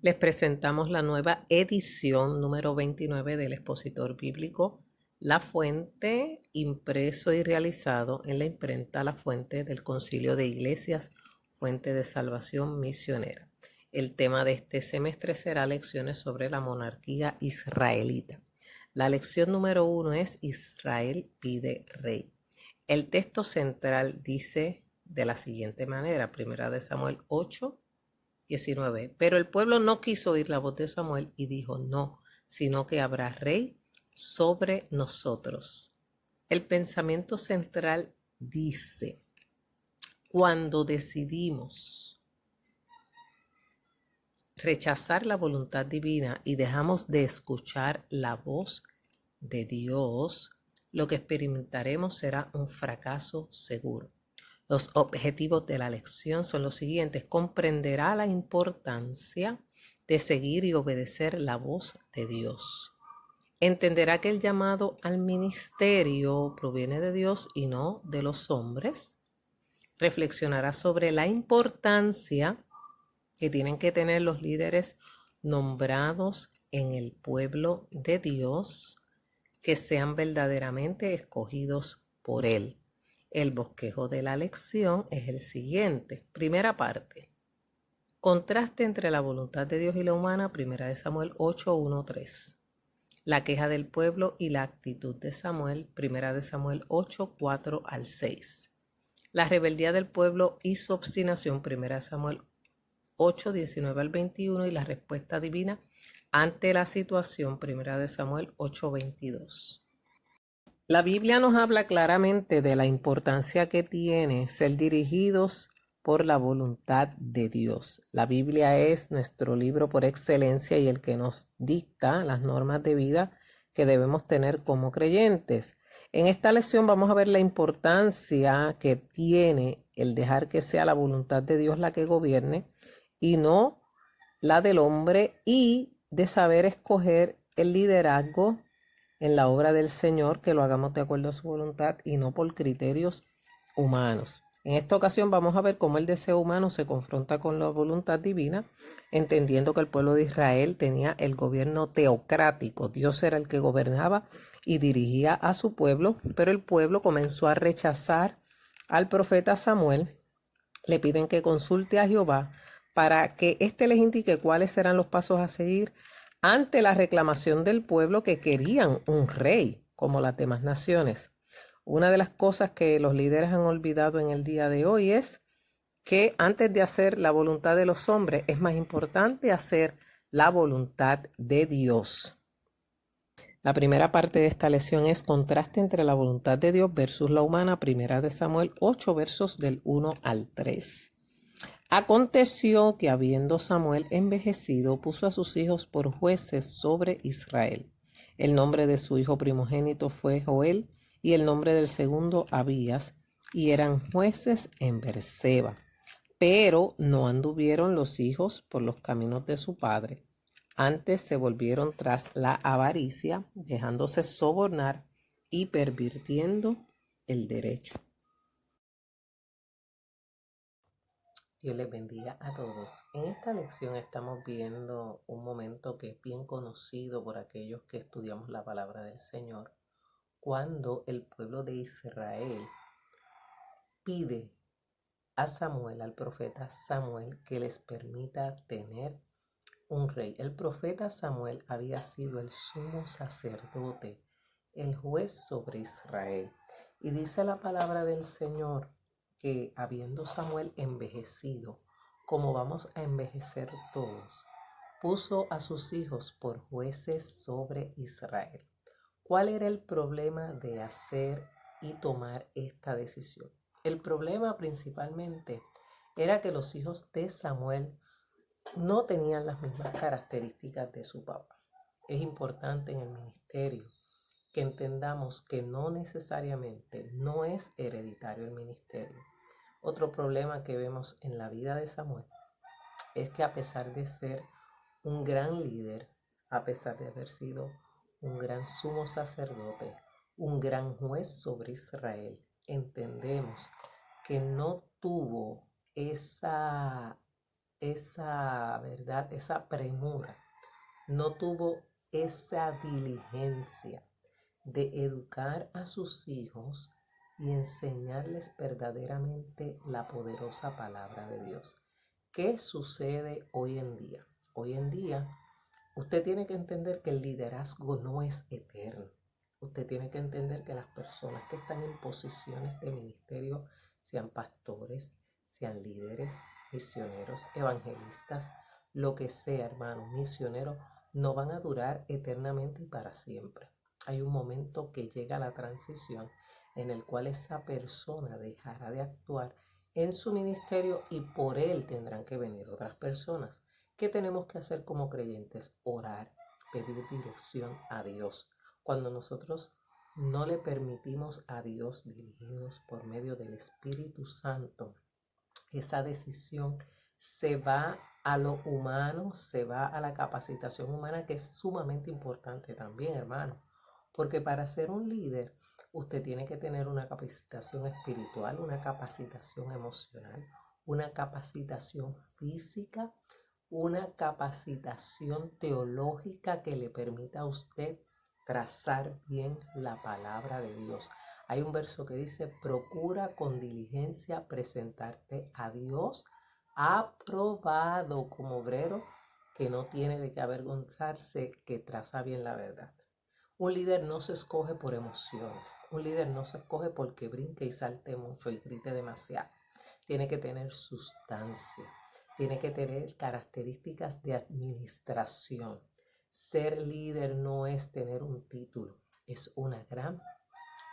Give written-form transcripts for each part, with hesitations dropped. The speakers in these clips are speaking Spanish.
Les presentamos la nueva edición número 29 del expositor bíblico La Fuente, impreso y realizado en la imprenta La Fuente del Concilio de Iglesias, Fuente de Salvación Misionera. El tema de este semestre será lecciones sobre la monarquía israelita. La lección número 1 es Israel pide rey. El texto central dice de la siguiente manera, 1 Samuel 8:19. Pero el pueblo no quiso oír la voz de Samuel y dijo, no, sino que habrá rey sobre nosotros. El pensamiento central dice, cuando decidimos rechazar la voluntad divina y dejamos de escuchar la voz de Dios, lo que experimentaremos será un fracaso seguro. Los objetivos de la lección son los siguientes. Comprenderá la importancia de seguir y obedecer la voz de Dios. Entenderá que el llamado al ministerio proviene de Dios y no de los hombres. Reflexionará sobre la importancia que tienen que tener los líderes nombrados en el pueblo de Dios, que sean verdaderamente escogidos por Él. El bosquejo de la lección es el siguiente. Primera parte. Contraste entre la voluntad de Dios y la humana, 1 Samuel 8:1-3. La queja del pueblo y la actitud de Samuel, 1 Samuel 8:4-6. La rebeldía del pueblo y su obstinación, 1 Samuel 8:19-21, y la respuesta divina ante la situación, 1 Samuel 8:22. La Biblia nos habla claramente de la importancia que tiene ser dirigidos por la voluntad de Dios. La Biblia es nuestro libro por excelencia y el que nos dicta las normas de vida que debemos tener como creyentes. En esta lección vamos a ver la importancia que tiene el dejar que sea la voluntad de Dios la que gobierne y no la del hombre, y de saber escoger el liderazgo en la obra del Señor, que lo hagamos de acuerdo a su voluntad y no por criterios humanos. En esta ocasión vamos a ver cómo el deseo humano se confronta con la voluntad divina, entendiendo que el pueblo de Israel tenía el gobierno teocrático. Dios era el que gobernaba y dirigía a su pueblo, pero el pueblo comenzó a rechazar al profeta Samuel. Le piden que consulte a Jehová para que éste les indique cuáles serán los pasos a seguir ante la reclamación del pueblo, que querían un rey como las demás naciones. Una de las cosas que los líderes han olvidado en el día de hoy es que antes de hacer la voluntad de los hombres es más importante hacer la voluntad de Dios. La primera parte de esta lección es contraste entre la voluntad de Dios versus la humana, 1 Samuel 8, versos del 1-3. Aconteció que, habiendo Samuel envejecido, puso a sus hijos por jueces sobre Israel. El nombre de su hijo primogénito fue Joel, y el nombre del segundo Abías, y eran jueces en Berseba. Pero no anduvieron los hijos por los caminos de su padre. Antes se volvieron tras la avaricia, dejándose sobornar y pervirtiendo el derecho. Dios les bendiga a todos. En esta lección estamos viendo un momento que es bien conocido por aquellos que estudiamos la palabra del Señor, cuando el pueblo de Israel pide a Samuel, al profeta Samuel, que les permita tener un rey. El profeta Samuel había sido el sumo sacerdote, el juez sobre Israel. Y dice la palabra del Señor que, habiendo Samuel envejecido, como vamos a envejecer todos, puso a sus hijos por jueces sobre Israel. ¿Cuál era el problema de hacer y tomar esta decisión? El problema principalmente era que los hijos de Samuel no tenían las mismas características de su papá. Es importante en el ministerio que entendamos que no necesariamente no es hereditario el ministerio. Otro problema que vemos en la vida de Samuel es que, a pesar de ser un gran líder, a pesar de haber sido un gran sumo sacerdote, un gran juez sobre Israel, entendemos que no tuvo esa esa verdad, esa premura, no tuvo esa diligencia de educar a sus hijos y enseñarles verdaderamente la poderosa palabra de Dios. ¿Qué sucede hoy en día? Hoy en día, usted tiene que entender que el liderazgo no es eterno. Usted tiene que entender que las personas que están en posiciones de ministerio, sean pastores, sean líderes, misioneros, evangelistas, lo que sea, hermano, misioneros, no van a durar eternamente y para siempre. Hay un momento que llega la transición en el cual esa persona dejará de actuar en su ministerio y por él tendrán que venir otras personas. ¿Qué tenemos que hacer como creyentes? Orar, pedir dirección a Dios. Cuando nosotros no le permitimos a Dios dirigirnos por medio del Espíritu Santo, esa decisión se va a lo humano, se va a la capacitación humana, que es sumamente importante también, hermano. Porque para ser un líder, usted tiene que tener una capacitación espiritual, una capacitación emocional, una capacitación física, una capacitación teológica que le permita a usted trazar bien la palabra de Dios. Hay un verso que dice: procura con diligencia presentarte a Dios aprobado como obrero que no tiene de qué avergonzarse, que traza bien la verdad. Un líder no se escoge por emociones. Un líder no se escoge porque brinque y salte mucho y grite demasiado. Tiene que tener sustancia. Tiene que tener características de administración. Ser líder no es tener un título, es una gran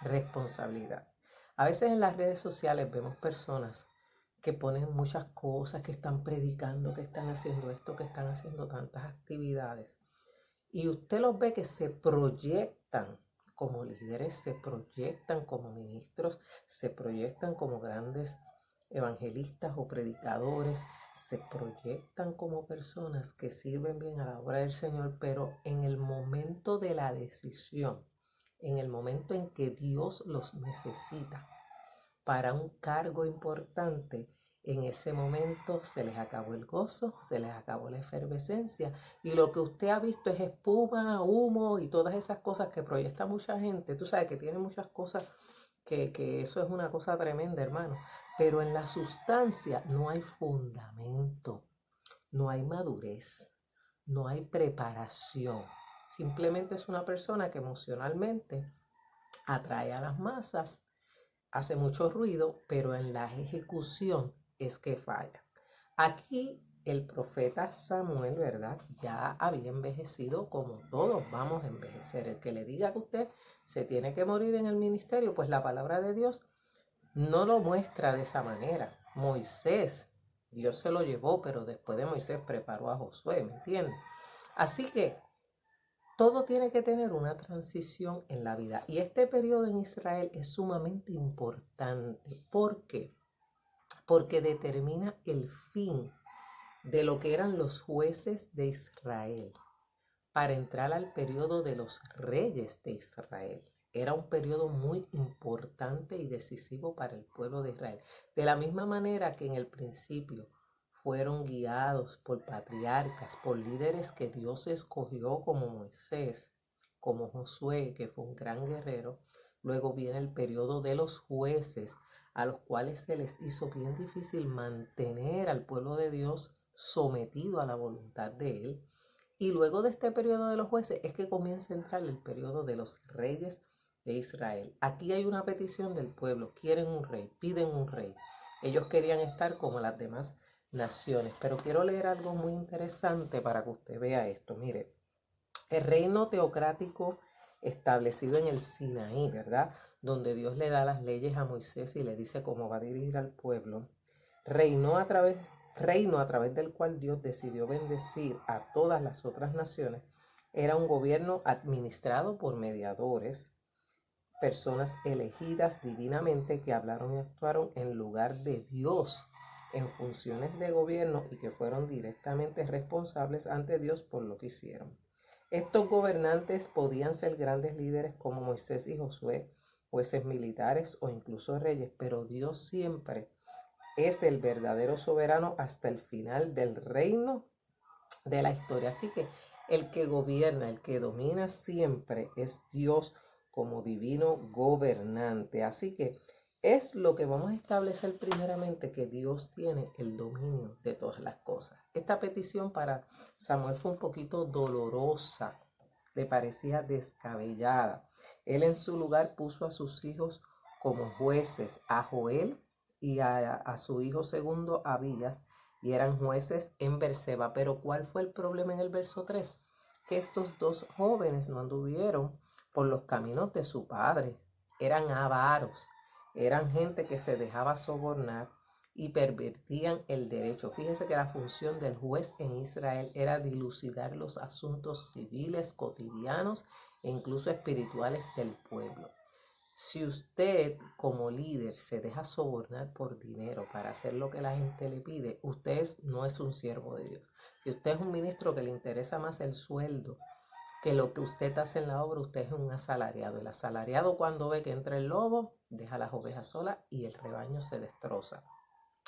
responsabilidad. A veces en las redes sociales vemos personas que ponen muchas cosas, que están predicando, que están haciendo esto, que están haciendo tantas actividades. Y usted los ve que se proyectan como líderes, se proyectan como ministros, se proyectan como grandes evangelistas o predicadores, se proyectan como personas que sirven bien a la obra del Señor, pero en el momento de la decisión, en el momento en que Dios los necesita para un cargo importante, en ese momento se les acabó el gozo, se les acabó la efervescencia y lo que usted ha visto es espuma, humo y todas esas cosas que proyecta mucha gente. Tú sabes que tiene muchas cosas que eso es una cosa tremenda, hermano. Pero en la sustancia no hay fundamento, no hay madurez, no hay preparación. Simplemente es una persona que emocionalmente atrae a las masas, hace mucho ruido, pero en la ejecución es que falla. Aquí el profeta Samuel, ¿verdad? Ya había envejecido como todos vamos a envejecer. El que le diga que usted se tiene que morir en el ministerio, pues la palabra de Dios no lo muestra de esa manera. Moisés, Dios se lo llevó, pero después de Moisés preparó a Josué, ¿me entiendes? Así que todo tiene que tener una transición en la vida. Y este periodo en Israel es sumamente importante. ¿Por qué? Porque determina el fin de lo que eran los jueces de Israel para entrar al periodo de los reyes de Israel. Era un periodo muy importante y decisivo para el pueblo de Israel. De la misma manera que en el principio fueron guiados por patriarcas, por líderes que Dios escogió como Moisés, como Josué, que fue un gran guerrero. Luego viene el periodo de los jueces, a los cuales se les hizo bien difícil mantener al pueblo de Dios sometido a la voluntad de él. Y luego de este periodo de los jueces es que comienza a entrar el periodo de los reyes de Israel. Aquí hay una petición del pueblo, quieren un rey, piden un rey. Ellos querían estar como las demás naciones, pero quiero leer algo muy interesante para que usted vea esto. Mire, el reino teocrático establecido en el Sinaí, ¿verdad? Donde Dios le da las leyes a Moisés y le dice cómo va a dirigir al pueblo, reino a través del cual Dios decidió bendecir a todas las otras naciones, era un gobierno administrado por mediadores, personas elegidas divinamente que hablaron y actuaron en lugar de Dios en funciones de gobierno y que fueron directamente responsables ante Dios por lo que hicieron. Estos gobernantes podían ser grandes líderes como Moisés y Josué, jueces militares o incluso reyes, pero Dios siempre es el verdadero soberano hasta el final del reino de la historia. Así que el que gobierna, el que domina siempre es Dios como divino gobernante. Así que es lo que vamos a establecer primeramente, que Dios tiene el dominio de todas las cosas. Esta petición para Samuel fue un poquito dolorosa, le parecía descabellada. Él en su lugar puso a sus hijos como jueces, a Joel y a su hijo segundo, Abías, y eran jueces en Berseba. Pero ¿cuál fue el problema en el verso 3? Que estos dos jóvenes no anduvieron por los caminos de su padre. Eran avaros, eran gente que se dejaba sobornar y pervertían el derecho. Fíjense que la función del juez en Israel era dilucidar los asuntos civiles, cotidianos e incluso espirituales del pueblo. Si usted como líder se deja sobornar por dinero para hacer lo que la gente le pide, usted no es un siervo de Dios. Si usted es un ministro que le interesa más el sueldo que lo que usted hace en la obra, usted es un asalariado. El asalariado, cuando ve que entra el lobo, deja las ovejas solas y el rebaño se destroza.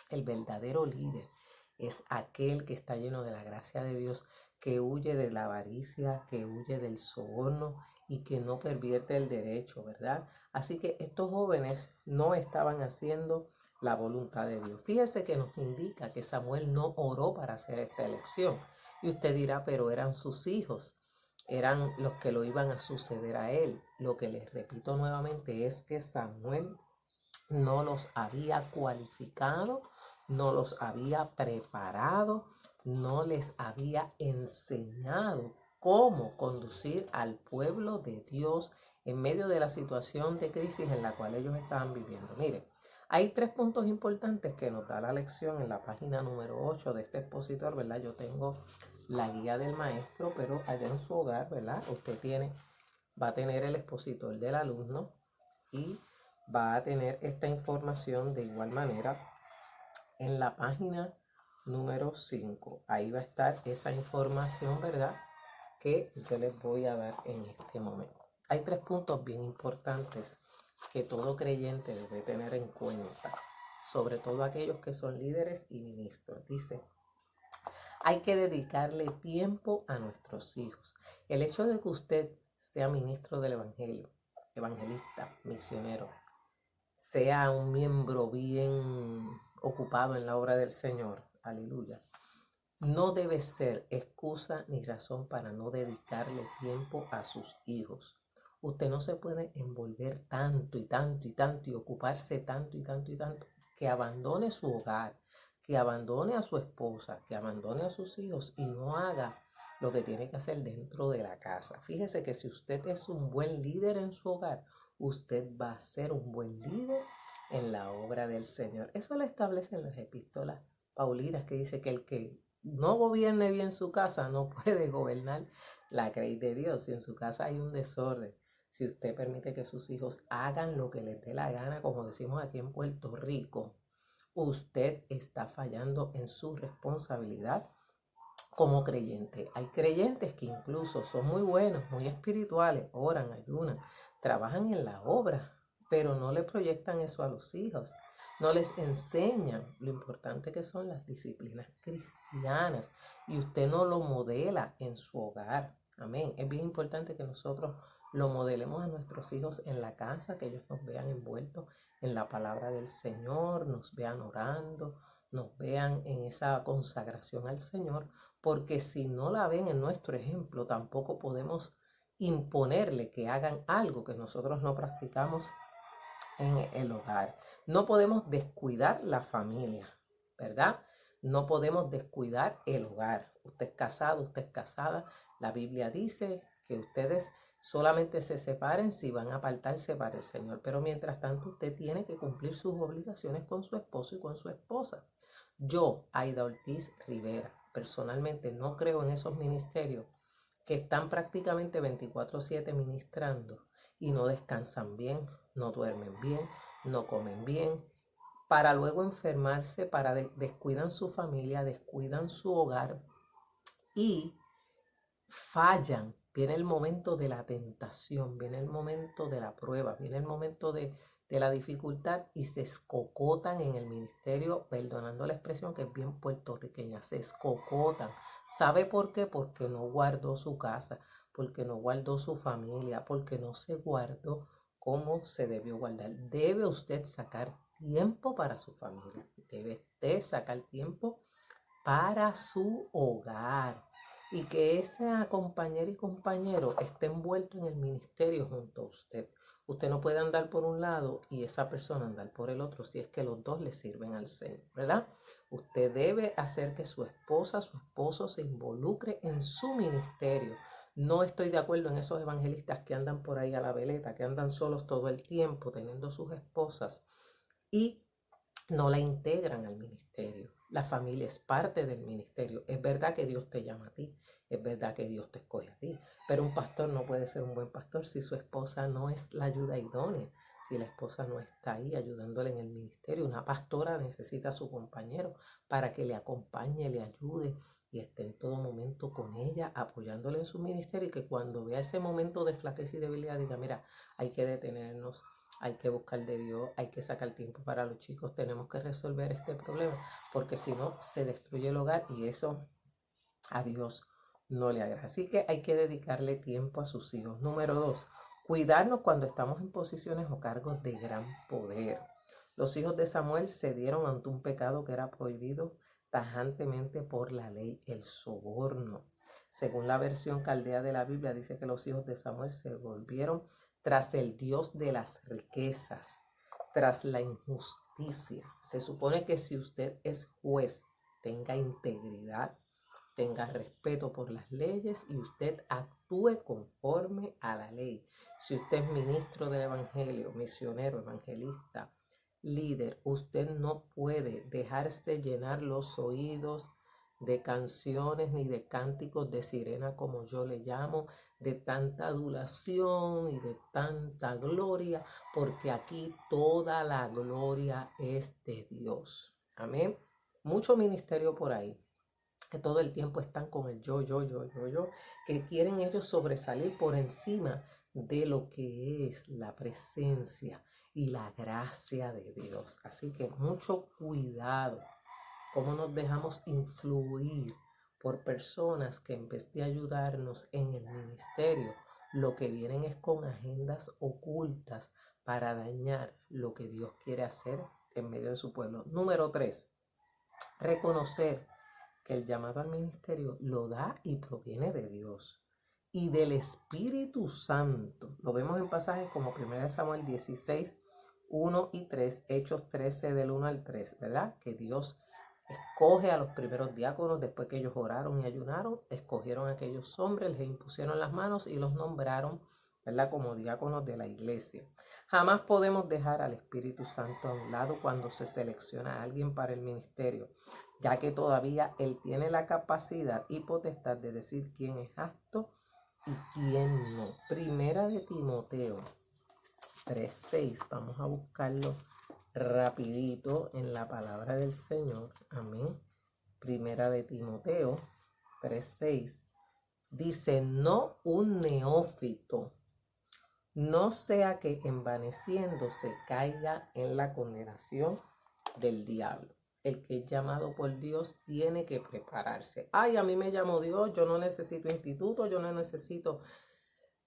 El verdadero líder es aquel que está lleno de la gracia de Dios, que huye de la avaricia, que huye del soborno y que no pervierte el derecho, ¿verdad? Así que estos jóvenes no estaban haciendo la voluntad de Dios. Fíjese que nos indica que Samuel no oró para hacer esta elección. Y usted dirá, pero eran sus hijos, eran los que lo iban a suceder a él. Lo que les repito nuevamente es que Samuel no los había cualificado, no los había preparado, no les había enseñado cómo conducir al pueblo de Dios en medio de la situación de crisis en la cual ellos estaban viviendo. Miren, hay 3 puntos importantes que nos da la lección en la página número 8 de este expositor, ¿verdad? Yo tengo la guía del maestro, pero allá en su hogar, ¿verdad? Va a tener el expositor del alumno y va a tener esta información de igual manera en la página número 5. Ahí va a estar esa información, ¿verdad?, que yo les voy a dar en este momento. Hay 3 puntos bien importantes que todo creyente debe tener en cuenta, sobre todo aquellos que son líderes y ministros. Dice, hay que dedicarle tiempo a nuestros hijos. El hecho de que usted sea ministro del Evangelio, evangelista, misionero, sea un miembro bien ocupado en la obra del Señor, aleluya, no debe ser excusa ni razón para no dedicarle tiempo a sus hijos. Usted no se puede envolver tanto y tanto y tanto y ocuparse tanto y tanto y tanto que abandone su hogar, que abandone a su esposa, que abandone a sus hijos y no haga lo que tiene que hacer dentro de la casa. Fíjese que si usted es un buen líder en su hogar, usted va a ser un buen líder en la obra del Señor. Eso lo establecen las epístolas paulinas, que dice que el que no gobierne bien su casa no puede gobernar la grey de Dios. Si en su casa hay un desorden, si usted permite que sus hijos hagan lo que les dé la gana, como decimos aquí en Puerto Rico, usted está fallando en su responsabilidad como creyente. Hay creyentes que incluso son muy buenos, muy espirituales, oran, ayunan, trabajan en la obra, pero no le proyectan eso a los hijos. No les enseñan lo importante que son las disciplinas cristianas y usted no lo modela en su hogar. Amén. Es bien importante que nosotros lo modelemos a nuestros hijos en la casa, que ellos nos vean envueltos en la palabra del Señor, nos vean orando, nos vean en esa consagración al Señor, porque si no la ven en nuestro ejemplo, tampoco podemos imponerle que hagan algo que nosotros no practicamos en el hogar. No podemos descuidar la familia, ¿verdad? No podemos descuidar el hogar. Usted es casado, usted es casada. La Biblia dice que ustedes solamente se separen si van a apartarse para el Señor. Pero mientras tanto, usted tiene que cumplir sus obligaciones con su esposo y con su esposa. Yo, Aida Ortiz Rivera, personalmente no creo en esos ministerios que están prácticamente 24/7 ministrando y no descansan bien, no duermen bien, no comen bien, para luego enfermarse, descuidan su familia, descuidan su hogar y fallan. Viene el momento de la tentación, viene el momento de la prueba, viene el momento de de la dificultad y se escocotan en el ministerio, perdonando la expresión que es bien puertorriqueña, se escocotan. ¿Sabe por qué? Porque no guardó su casa, porque no guardó su familia, porque no se guardó como se debió guardar. Debe usted sacar tiempo para su familia, debe usted sacar tiempo para su hogar y que esa compañera y compañero esté envuelto en el ministerio junto a usted. Usted no puede andar por un lado y esa persona andar por el otro si es que los dos le sirven al Señor, ¿verdad? Usted debe hacer que su esposa, su esposo se involucre en su ministerio. No estoy de acuerdo en esos evangelistas que andan por ahí a la veleta, que andan solos todo el tiempo teniendo sus esposas y no la integran al ministerio. La familia es parte del ministerio. Es verdad que Dios te llama a ti, es verdad que Dios te escoge a ti, pero un pastor no puede ser un buen pastor si su esposa no es la ayuda idónea, si la esposa no está ahí ayudándole en el ministerio. Una pastora necesita a su compañero para que le acompañe, le ayude y esté en todo momento con ella, apoyándole en su ministerio y que cuando vea ese momento de flaqueza y debilidad diga, mira, hay que detenernos, hay que buscar de Dios, hay que sacar tiempo para los chicos, tenemos que resolver este problema, porque si no se destruye el hogar y eso a Dios no le agrada. Así que hay que dedicarle tiempo a sus hijos. Número 2, cuidarnos cuando estamos en posiciones o cargos de gran poder. Los hijos de Samuel cedieron ante un pecado que era prohibido tajantemente por la ley, el soborno. Según la versión caldea de la Biblia, dice que los hijos de Samuel se volvieron tras el Dios de las riquezas, tras la injusticia. Se supone que si usted es juez, tenga integridad, tenga respeto por las leyes y usted actúe conforme a la ley. Si usted es ministro del evangelio, misionero, evangelista, líder, usted no puede dejarse llenar los oídos de canciones ni de cánticos de sirena, como yo le llamo, de tanta adulación y de tanta gloria, porque aquí toda la gloria es de Dios. Amén. Mucho ministerio por ahí, que todo el tiempo están con el yo, que quieren ellos sobresalir por encima de lo que es la presencia y la gracia de Dios. Así que mucho cuidado cómo nos dejamos influir por personas que en vez de ayudarnos en el ministerio, lo que vienen es con agendas ocultas para dañar lo que Dios quiere hacer en medio de su pueblo. Número 3, reconocer que el llamado al ministerio lo da y proviene de Dios y del Espíritu Santo. Lo vemos en pasajes como 1 Samuel 16, 1 y 3, Hechos 13 del 1 al 3, ¿verdad? Que Dios escoge a los primeros diáconos después que ellos oraron y ayunaron, escogieron a aquellos hombres, les impusieron las manos y los nombraron, ¿verdad? Como diáconos de la iglesia. Jamás podemos dejar al Espíritu Santo a un lado cuando se selecciona a alguien para el ministerio, ya que todavía Él tiene la capacidad y potestad de decir quién es apto y quién no. Primera de Timoteo 3:6, vamos a buscarlo rapidito en la palabra del Señor. Amén. Primera de Timoteo 3:6 dice, no un neófito, no sea que envaneciéndose caiga en la condenación del diablo. El que es llamado por Dios tiene que prepararse. Ay, a mí me llamó Dios, yo no necesito instituto, yo no necesito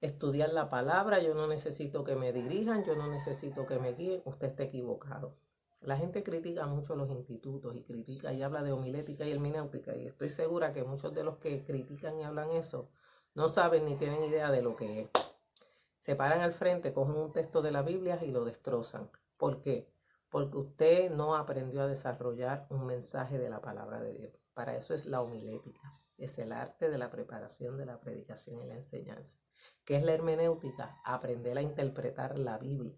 estudiar la palabra, yo no necesito que me dirijan, yo no necesito que me guíen. Usted está equivocado. La gente critica mucho los institutos y critica y habla de homilética y hermenéutica, y estoy segura que muchos de los que critican y hablan eso no saben ni tienen idea de lo que es. Se paran al frente, cogen un texto de la Biblia y lo destrozan. ¿Por qué? Porque usted no aprendió a desarrollar un mensaje de la palabra de Dios. Para eso es la homilética, es el arte de la preparación de la predicación y la enseñanza. ¿Qué es la hermenéutica? Aprender a interpretar la Biblia.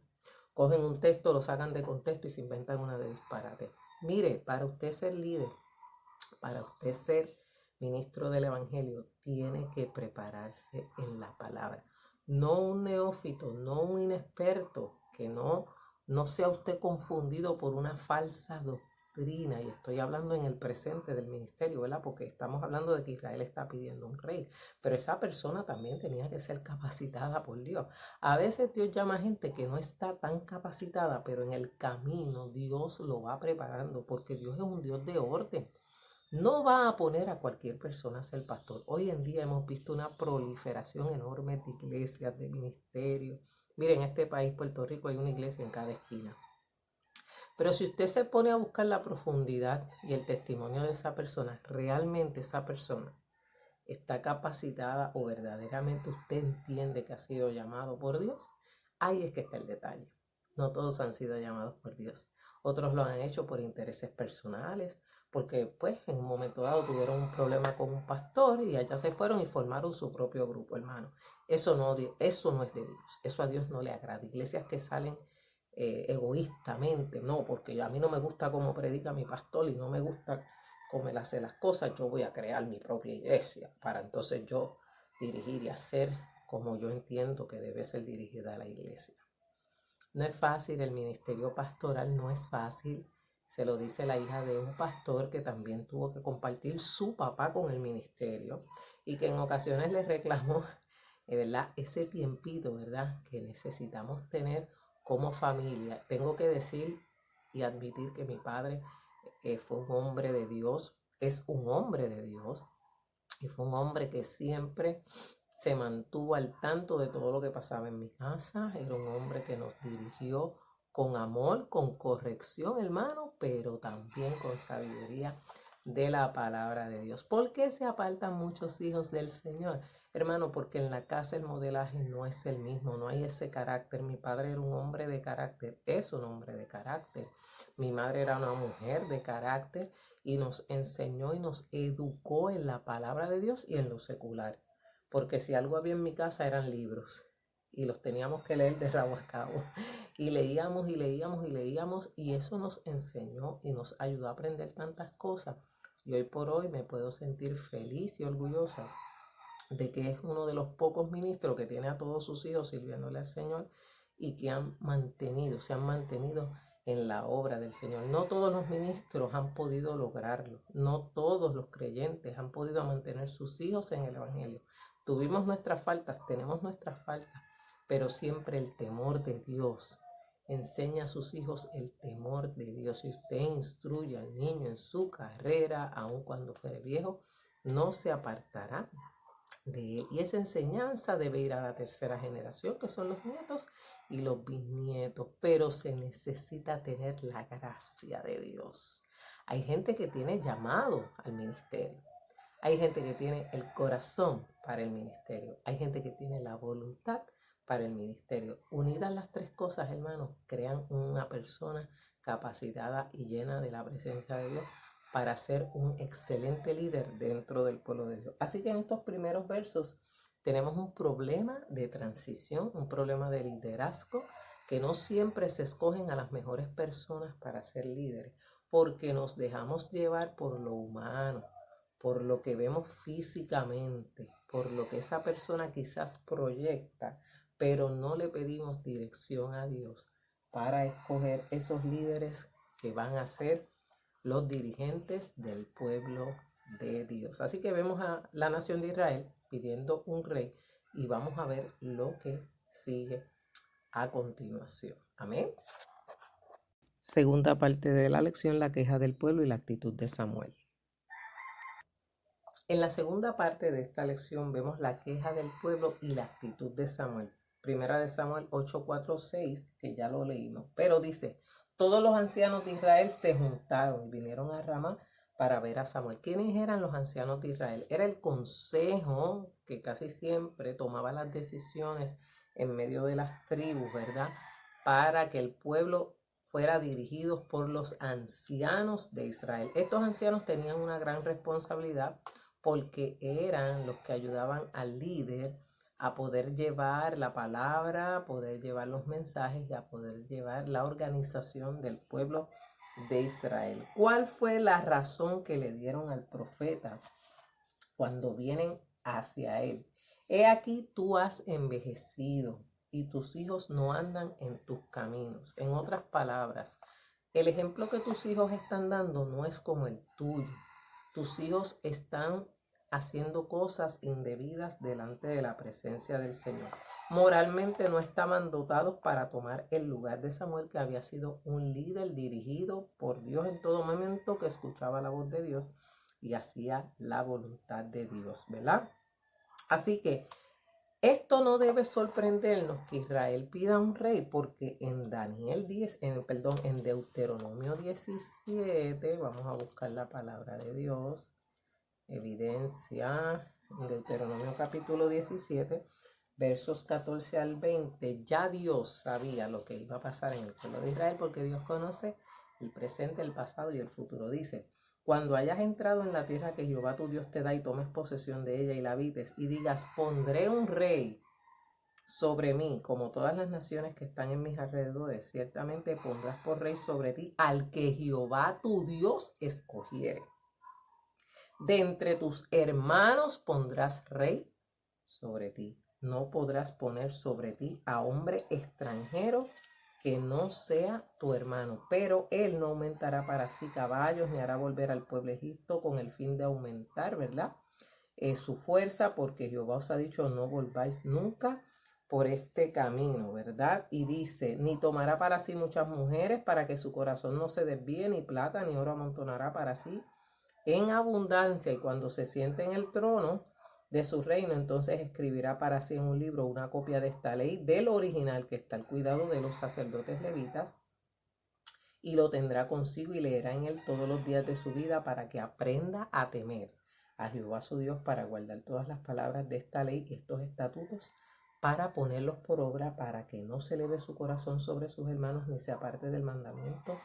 Cogen un texto, lo sacan de contexto y se inventan una de disparate. Mire, para usted ser líder, para usted ser ministro del evangelio, tiene que prepararse en la palabra. No un neófito, no un inexperto, que no sea usted confundido por una falsa doctrina doctrina, y estoy hablando en el presente del ministerio, ¿verdad? Porque estamos hablando de que Israel está pidiendo un rey, pero esa persona también tenía que ser capacitada por Dios. A veces Dios llama a gente que no está tan capacitada, pero en el camino Dios lo va preparando, porque Dios es un Dios de orden. No va a poner a cualquier persona a ser pastor. Hoy en día hemos visto una proliferación enorme de iglesias, de ministerios. Miren, en este país, Puerto Rico, hay una iglesia en cada esquina. Pero si usted se pone a buscar la profundidad y el testimonio de esa persona, realmente esa persona está capacitada o verdaderamente usted entiende que ha sido llamado por Dios, ahí es que está el detalle. No todos han sido llamados por Dios. Otros lo han hecho por intereses personales, porque pues en un momento dado tuvieron un problema con un pastor y allá se fueron y formaron su propio grupo, hermano. Eso no es de Dios. Eso a Dios no le agrada. Iglesias que salen egoístamente, no, porque a mí no me gusta cómo predica mi pastor y no me gusta cómo él hace las cosas, yo voy a crear mi propia iglesia para entonces yo dirigir y hacer como yo entiendo que debe ser dirigida la iglesia. No es fácil, el ministerio pastoral no es fácil, se lo dice la hija de un pastor que también tuvo que compartir su papá con el ministerio y que en ocasiones le reclamó, ¿verdad? Ese tiempito, ¿verdad? Que necesitamos tener como familia. Tengo que decir y admitir que mi padre fue un hombre de Dios, es un hombre de Dios y fue un hombre que siempre se mantuvo al tanto de todo lo que pasaba en mi casa. Era un hombre que nos dirigió con amor, con corrección, hermano, pero también con sabiduría de la palabra de Dios. ¿Por qué se apartan muchos hijos del Señor? Hermano, porque en la casa el modelaje no es el mismo, no hay ese carácter. Mi padre era un hombre de carácter, es un hombre de carácter. Mi madre era una mujer de carácter y nos enseñó y nos educó en la palabra de Dios y en lo secular. Porque si algo había en mi casa eran libros y los teníamos que leer de rabo a cabo. Y leíamos y leíamos y leíamos y eso nos enseñó y nos ayudó a aprender tantas cosas. Y hoy por hoy me puedo sentir feliz y orgullosa de que es uno de los pocos ministros que tiene a todos sus hijos sirviéndole al Señor y que se han mantenido en la obra del Señor. No todos los ministros han podido lograrlo, no todos los creyentes han podido mantener sus hijos en el Evangelio. Tuvimos nuestras faltas, tenemos nuestras faltas, pero siempre el temor de Dios. Enseña a sus hijos el temor de Dios. Si usted instruye al niño en su carrera, aun cuando fuere viejo, no se apartará de él. Y esa enseñanza debe ir a la tercera generación, que son los nietos y los bisnietos. Pero se necesita tener la gracia de Dios. Hay gente que tiene llamado al ministerio. Hay gente que tiene el corazón para el ministerio. Hay gente que tiene la voluntad para el ministerio. Unidas las tres cosas, hermanos, crean una persona capacitada y llena de la presencia de Dios para ser un excelente líder dentro del pueblo de Dios. Así que en estos primeros versos tenemos un problema de transición, un problema de liderazgo, que no siempre se escogen a las mejores personas para ser líderes, porque nos dejamos llevar por lo humano, por lo que vemos físicamente, por lo que esa persona quizás proyecta, pero no le pedimos dirección a Dios para escoger esos líderes que van a ser los dirigentes del pueblo de Dios. Así que vemos a la nación de Israel pidiendo un rey y vamos a ver lo que sigue a continuación. Amén. Segunda parte de la lección, la queja del pueblo y la actitud de Samuel. En la segunda parte de esta lección vemos la queja del pueblo y la actitud de Samuel. Primera de Samuel 8, 4, 6, que ya lo leímos. Pero dice, todos los ancianos de Israel se juntaron y vinieron a Ramá para ver a Samuel. ¿Quiénes eran los ancianos de Israel? Era el consejo que casi siempre tomaba las decisiones en medio de las tribus, ¿verdad? Para que el pueblo fuera dirigido por los ancianos de Israel. Estos ancianos tenían una gran responsabilidad porque eran los que ayudaban al líder a poder llevar la palabra, a poder llevar los mensajes y a poder llevar la organización del pueblo de Israel. ¿Cuál fue la razón que le dieron al profeta cuando vienen hacia él? He aquí tú has envejecido y tus hijos no andan en tus caminos. En otras palabras, El ejemplo que tus hijos están dando no es como el tuyo. Tus hijos están haciendo cosas indebidas delante de la presencia del Señor. Moralmente no estaban dotados para tomar el lugar de Samuel, que había sido un líder dirigido por Dios en todo momento, que escuchaba la voz de Dios y hacía la voluntad de Dios, ¿verdad? Así que esto no debe sorprendernos que Israel pida un rey, porque en Daniel 10, en Deuteronomio 17, vamos a buscar la palabra de Dios, evidencia, en Deuteronomio capítulo 17, versos 14 al 20, ya Dios sabía lo que iba a pasar en el pueblo de Israel, porque Dios conoce el presente, el pasado y el futuro. Dice: cuando hayas entrado en la tierra que Jehová tu Dios te da y tomes posesión de ella y la habites y digas: pondré un rey sobre mí, como todas las naciones que están en mis alrededores, ciertamente pondrás por rey sobre ti al que Jehová tu Dios escogiere. De entre tus hermanos pondrás rey sobre ti. No podrás poner sobre ti a hombre extranjero que no sea tu hermano, pero él no aumentará para sí caballos, ni hará volver al pueblo de Egipto con el fin de aumentar, ¿verdad? Su fuerza, porque Jehová os ha dicho: no volváis nunca por este camino, ¿verdad? Y dice: ni tomará para sí muchas mujeres, para que su corazón no se desvíe, ni plata ni oro amontonará para sí en abundancia, y cuando se siente en el trono de su reino, entonces escribirá para sí en un libro una copia de esta ley del original, que está al cuidado de los sacerdotes levitas, y lo tendrá consigo y leerá en él todos los días de su vida, para que aprenda a temer a Jehová su Dios, para guardar todas las palabras de esta ley y estos estatutos, para ponerlos por obra, para que no se eleve su corazón sobre sus hermanos, ni se aparte del mandamiento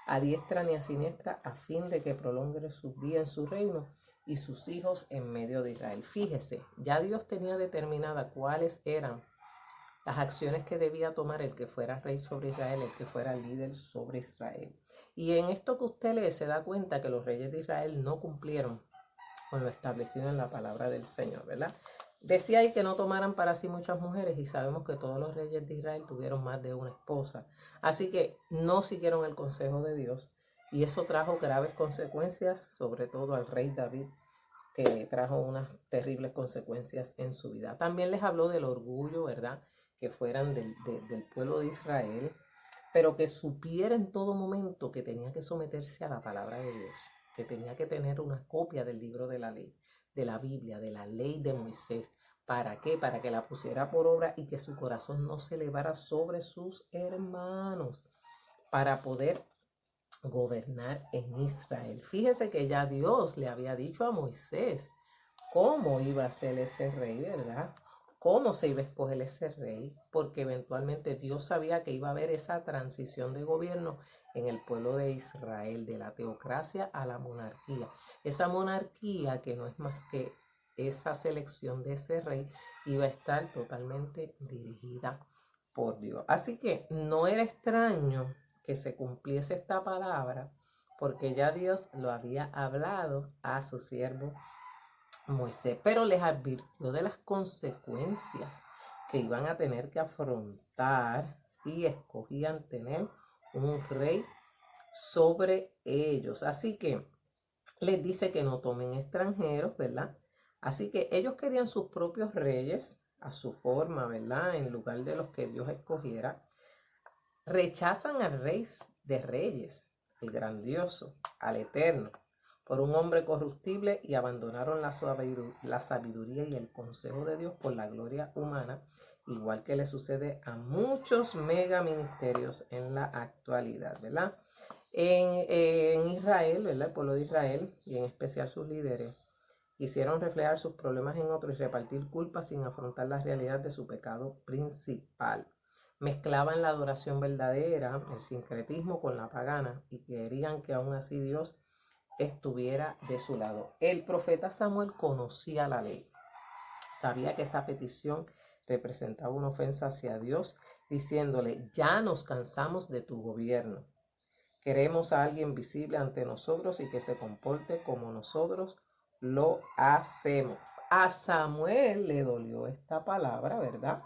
a diestra ni a siniestra, a fin de que prolongue sus días en su reino y sus hijos en medio de Israel. Fíjese, ya Dios tenía determinada cuáles eran las acciones que debía tomar el que fuera rey sobre Israel, el que fuera líder sobre Israel. Y en esto que usted lee se da cuenta que los reyes de Israel no cumplieron con lo establecido en la palabra del Señor, ¿verdad? Decía ahí que no tomaran para sí muchas mujeres, y sabemos que todos los reyes de Israel tuvieron más de una esposa. Así que no siguieron el consejo de Dios, y eso trajo graves consecuencias, sobre todo al rey David, que trajo unas terribles consecuencias en su vida. También les habló del orgullo, ¿verdad? Que fueran del pueblo de Israel, pero que supiera en todo momento que tenía que someterse a la palabra de Dios, que tenía que tener una copia del libro de la ley, de la Biblia, de la ley de Moisés. ¿Para qué? Para que la pusiera por obra y que su corazón no se elevara sobre sus hermanos, para poder gobernar en Israel. Fíjese que ya Dios le había dicho a Moisés cómo iba a ser ese rey, ¿verdad? Cómo se iba a escoger ese rey, porque eventualmente Dios sabía que iba a haber esa transición de gobierno en el pueblo de Israel, de la teocracia a la monarquía. Esa monarquía, que no es más que esa selección de ese rey, iba a estar totalmente dirigida por Dios. Así que no era extraño que se cumpliese esta palabra, porque ya Dios lo había hablado a su siervo Moisés, pero les advirtió de las consecuencias que iban a tener que afrontar si escogían tener un rey sobre ellos. Así que les dice que no tomen extranjeros, ¿verdad? Así que ellos querían sus propios reyes a su forma, ¿verdad? En lugar de los que Dios escogiera. Rechazan al rey de reyes, el grandioso, al eterno, por un hombre corruptible, y abandonaron la sabiduría y el consejo de Dios por la gloria humana, igual que le sucede a muchos mega ministerios en la actualidad, ¿verdad? En Israel, ¿verdad? El pueblo de Israel, y en especial sus líderes, quisieron reflejar sus problemas en otros y repartir culpas sin afrontar la realidad de su pecado principal. Mezclaban la adoración verdadera, el sincretismo, con la pagana, y querían que aún así Dios estuviera de su lado. El profeta Samuel conocía la ley, sabía que esa petición representaba una ofensa hacia Dios, diciéndole: ya nos cansamos de tu gobierno. Queremos a alguien visible ante nosotros y que se comporte como nosotros lo hacemos. A Samuel le dolió esta palabra, ¿verdad?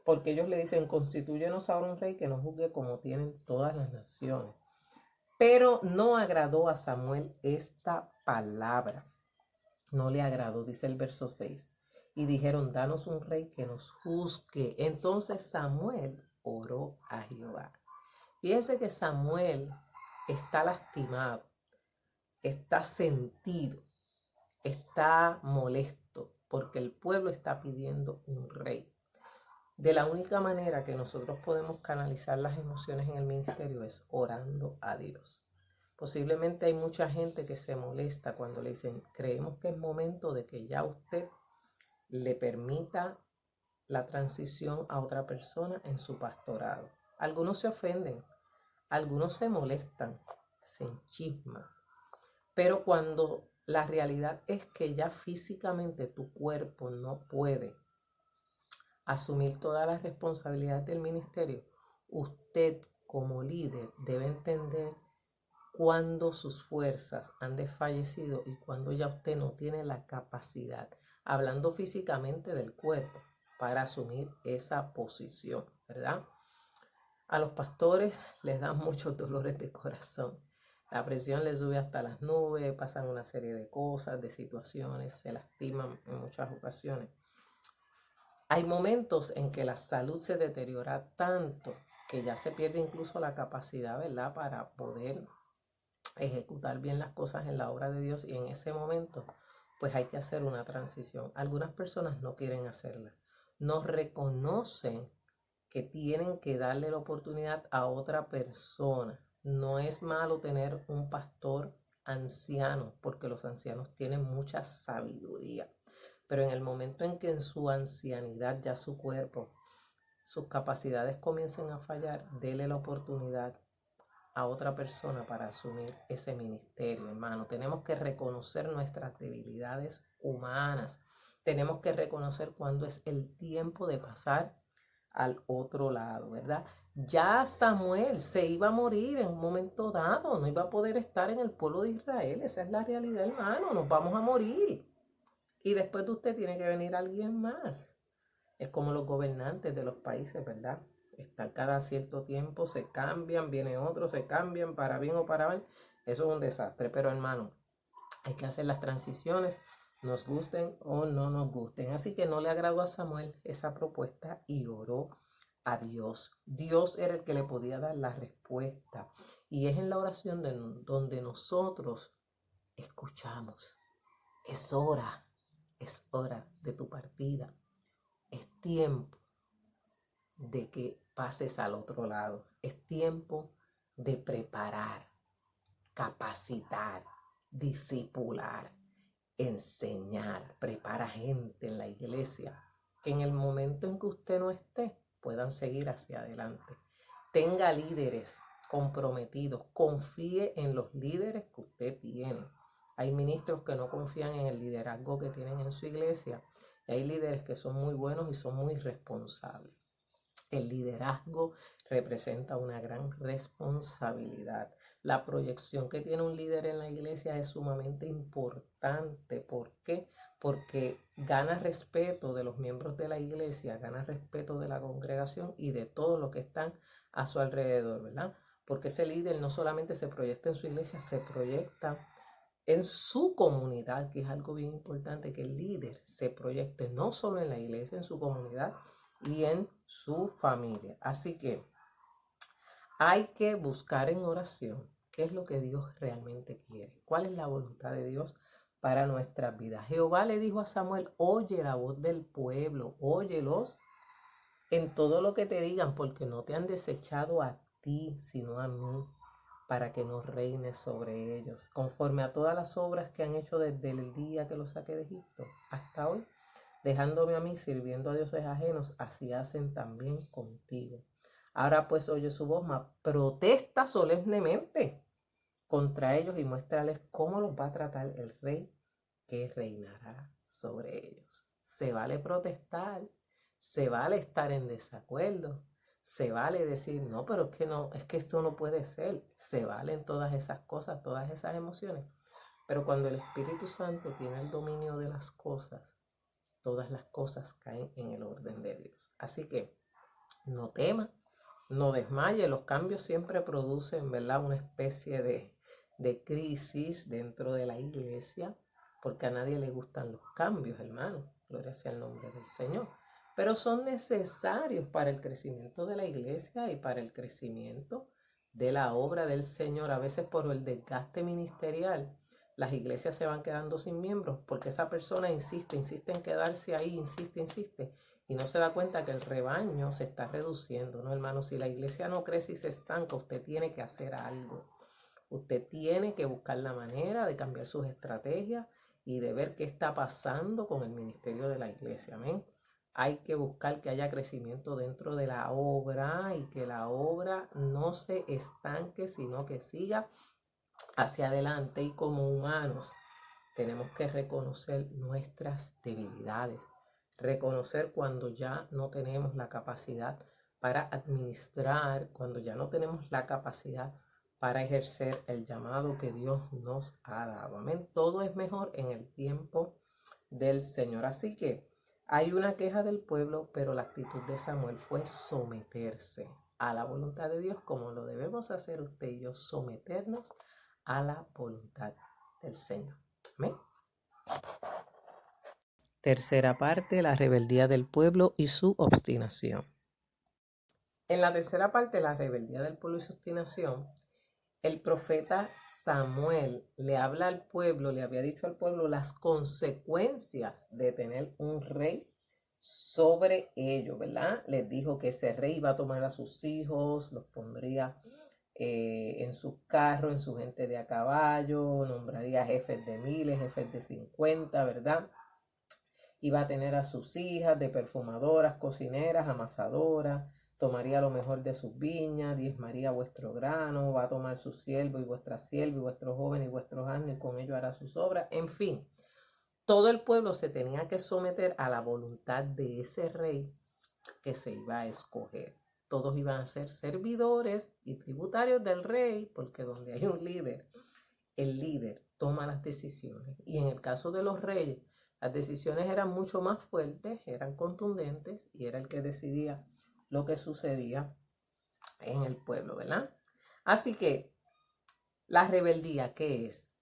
Porque ellos le dicen: constitúyenos ahora un rey que nos juzgue como tienen todas las naciones. Pero no agradó a Samuel esta palabra. No le agradó, dice el verso 6. Y dijeron, danos un rey que nos juzgue. Entonces Samuel oró a Jehová. Fíjense que Samuel está lastimado, está sentido, está molesto, porque el pueblo está pidiendo un rey. De la única manera que nosotros podemos canalizar las emociones en el ministerio es orando a Dios. Posiblemente hay mucha gente que se molesta cuando le dicen, creemos que es momento de que ya usted le permita la transición a otra persona en su pastorado. Algunos se ofenden, algunos se molestan, se enchisman, pero cuando la realidad es que ya físicamente tu cuerpo no puede asumir todas las responsabilidades del ministerio, usted como líder debe entender cuando sus fuerzas han desfallecido y cuando ya usted no tiene la capacidad, hablando físicamente del cuerpo, para asumir esa posición, ¿verdad? A los pastores les dan muchos dolores de corazón. La presión les sube hasta las nubes, pasan una serie de cosas, de situaciones, se lastiman en muchas ocasiones. Hay momentos en que la salud se deteriora tanto que ya se pierde incluso la capacidad, ¿verdad?, para poder ejecutar bien las cosas en la obra de Dios, y en ese momento pues hay que hacer una transición. Algunas personas no quieren hacerla, no reconocen que tienen que darle la oportunidad a otra persona. No es malo tener un pastor anciano, porque los ancianos tienen mucha sabiduría, pero en el momento en que en su ancianidad ya su cuerpo, sus capacidades comiencen a fallar, dele la oportunidad a otra persona para asumir ese ministerio, hermano. Tenemos que reconocer nuestras debilidades humanas. Tenemos que reconocer cuándo es el tiempo de pasar al otro lado, ¿verdad? Ya Samuel se iba a morir en un momento dado, no iba a poder estar en el pueblo de Israel. Esa es la realidad, hermano. Nos vamos a morir. Y después de usted tiene que venir alguien más. Es como los gobernantes de los países, ¿verdad? Están cada cierto tiempo, se cambian, viene otro, se cambian, para bien o para mal. Eso es un desastre. Pero hermano, hay que hacer las transiciones, nos gusten o no nos gusten. Así que no le agradó a Samuel esa propuesta y oró a Dios. Dios era el que le podía dar la respuesta. Y es en la oración donde nosotros escuchamos. Es hora de tu partida. Es tiempo de que pases al otro lado. Es tiempo de preparar, capacitar, discipular, enseñar. Prepara gente en la iglesia que en el momento en que usted no esté puedan seguir hacia adelante. Tenga líderes comprometidos. Confíe en los líderes que usted tiene. Hay ministros que no confían en el liderazgo que tienen en su iglesia. Y hay líderes que son muy buenos y son muy responsables. El liderazgo representa una gran responsabilidad. La proyección que tiene un líder en la iglesia es sumamente importante. ¿Por qué? Porque gana respeto de los miembros de la iglesia, gana respeto de la congregación y de todos los que están a su alrededor, ¿verdad? Porque ese líder no solamente se proyecta en su iglesia, se proyecta en su comunidad, que es algo bien importante, que el líder se proyecte no solo en la iglesia, en su comunidad y en su familia. Así que hay que buscar en oración qué es lo que Dios realmente quiere, cuál es la voluntad de Dios para nuestras vidas. Jehová le dijo a Samuel, oye la voz del pueblo, óyelos en todo lo que te digan, porque no te han desechado a ti, sino a mí, para que no reines sobre ellos, conforme a todas las obras que han hecho desde el día que los saqué de Egipto hasta hoy, dejándome a mí sirviendo a dioses ajenos, así hacen también contigo. Ahora pues oye su voz, mas protesta solemnemente contra ellos y muéstrales cómo los va a tratar el rey que reinará sobre ellos. Se vale protestar, se vale estar en desacuerdo, se vale decir, no, pero es que no, es que esto no puede ser. Se valen todas esas cosas, todas esas emociones. Pero cuando el Espíritu Santo tiene el dominio de las cosas, todas las cosas caen en el orden de Dios. Así que no tema, no desmaye. Los cambios siempre producen, ¿verdad?, una especie de crisis dentro de la iglesia, porque a nadie le gustan los cambios, hermano. Gloria sea el nombre del Señor. Pero son necesarios para el crecimiento de la iglesia y para el crecimiento de la obra del Señor. A veces por el desgaste ministerial, las iglesias se van quedando sin miembros porque esa persona insiste en quedarse ahí, insiste, y no se da cuenta que el rebaño se está reduciendo, ¿no, hermano? Si la iglesia no crece y se estanca, usted tiene que hacer algo. Usted tiene que buscar la manera de cambiar sus estrategias y de ver qué está pasando con el ministerio de la iglesia. Amén. Hay que buscar que haya crecimiento dentro de la obra y que la obra no se estanque, sino que siga hacia adelante. Y como humanos tenemos que reconocer nuestras debilidades, reconocer cuando ya no tenemos la capacidad para administrar, cuando ya no tenemos la capacidad para ejercer el llamado que Dios nos ha dado. Amén. Todo es mejor en el tiempo del Señor. Así que hay una queja del pueblo, pero la actitud de Samuel fue someterse a la voluntad de Dios, como lo debemos hacer usted y yo, someternos a la voluntad del Señor. Amén. Tercera parte, la rebeldía del pueblo y su obstinación. En la tercera parte, la rebeldía del pueblo y su obstinación, el profeta Samuel le habla al pueblo, le había dicho al pueblo las consecuencias de tener un rey sobre ellos, ¿verdad? Les dijo que ese rey iba a tomar a sus hijos, los pondría en sus carros, en su gente de a caballo, nombraría jefes de miles, jefes de 50, ¿verdad? Iba a tener a sus hijas de perfumadoras, cocineras, amasadoras, tomaría lo mejor de sus viñas, diezmaría vuestro grano, va a tomar su siervo y vuestra sierva y vuestro joven y vuestros asnos y con ello hará sus obras. En fin, todo el pueblo se tenía que someter a la voluntad de ese rey que se iba a escoger. Todos iban a ser servidores y tributarios del rey, porque donde hay un líder, el líder toma las decisiones. Y en el caso de los reyes, las decisiones eran mucho más fuertes, eran contundentes y era el que decidía lo que sucedía en el pueblo, ¿verdad? Así que la rebeldía, ¿qué es?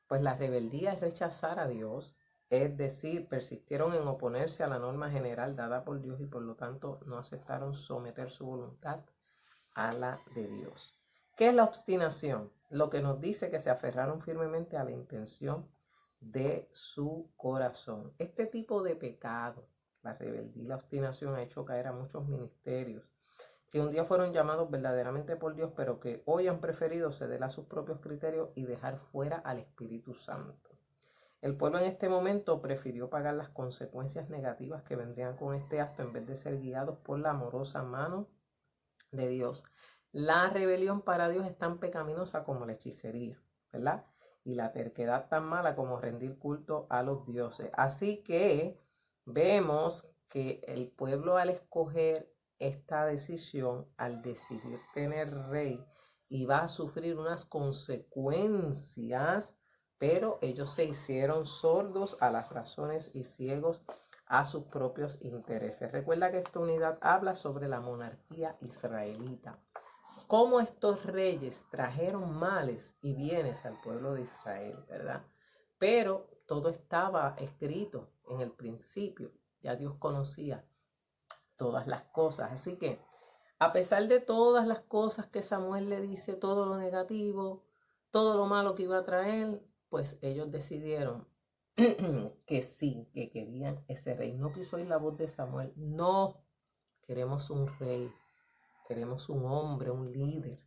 Pues la rebeldía es rechazar a Dios, es decir, persistieron en oponerse a la norma general dada por Dios y por lo tanto no aceptaron someter su voluntad a la de Dios. ¿Qué es la obstinación? Lo que nos dice que se aferraron firmemente a la intención de su corazón. Este tipo de pecado, la rebeldía y la obstinación, ha hecho caer a muchos ministerios que un día fueron llamados verdaderamente por Dios, pero que hoy han preferido ceder a sus propios criterios y dejar fuera al Espíritu Santo. El pueblo en este momento prefirió pagar las consecuencias negativas que vendrían con este acto en vez de ser guiados por la amorosa mano de Dios. La rebelión para Dios es tan pecaminosa como la hechicería, ¿verdad? Y la terquedad tan mala como rendir culto a los dioses. Así que vemos que el pueblo, al escoger esta decisión, al decidir tener rey, iba a sufrir unas consecuencias, pero ellos se hicieron sordos a las razones y ciegos a sus propios intereses. Recuerda que esta unidad habla sobre la monarquía israelita. Cómo estos reyes trajeron males y bienes al pueblo de Israel, ¿verdad? Pero todo estaba escrito en el principio. Ya Dios conocía todas las cosas. Así que, a pesar de todas las cosas que Samuel le dice, todo lo negativo, todo lo malo que iba a traer, pues ellos decidieron que sí, que querían ese rey. No quiso oír la voz de Samuel. No, queremos un rey, queremos un hombre, un líder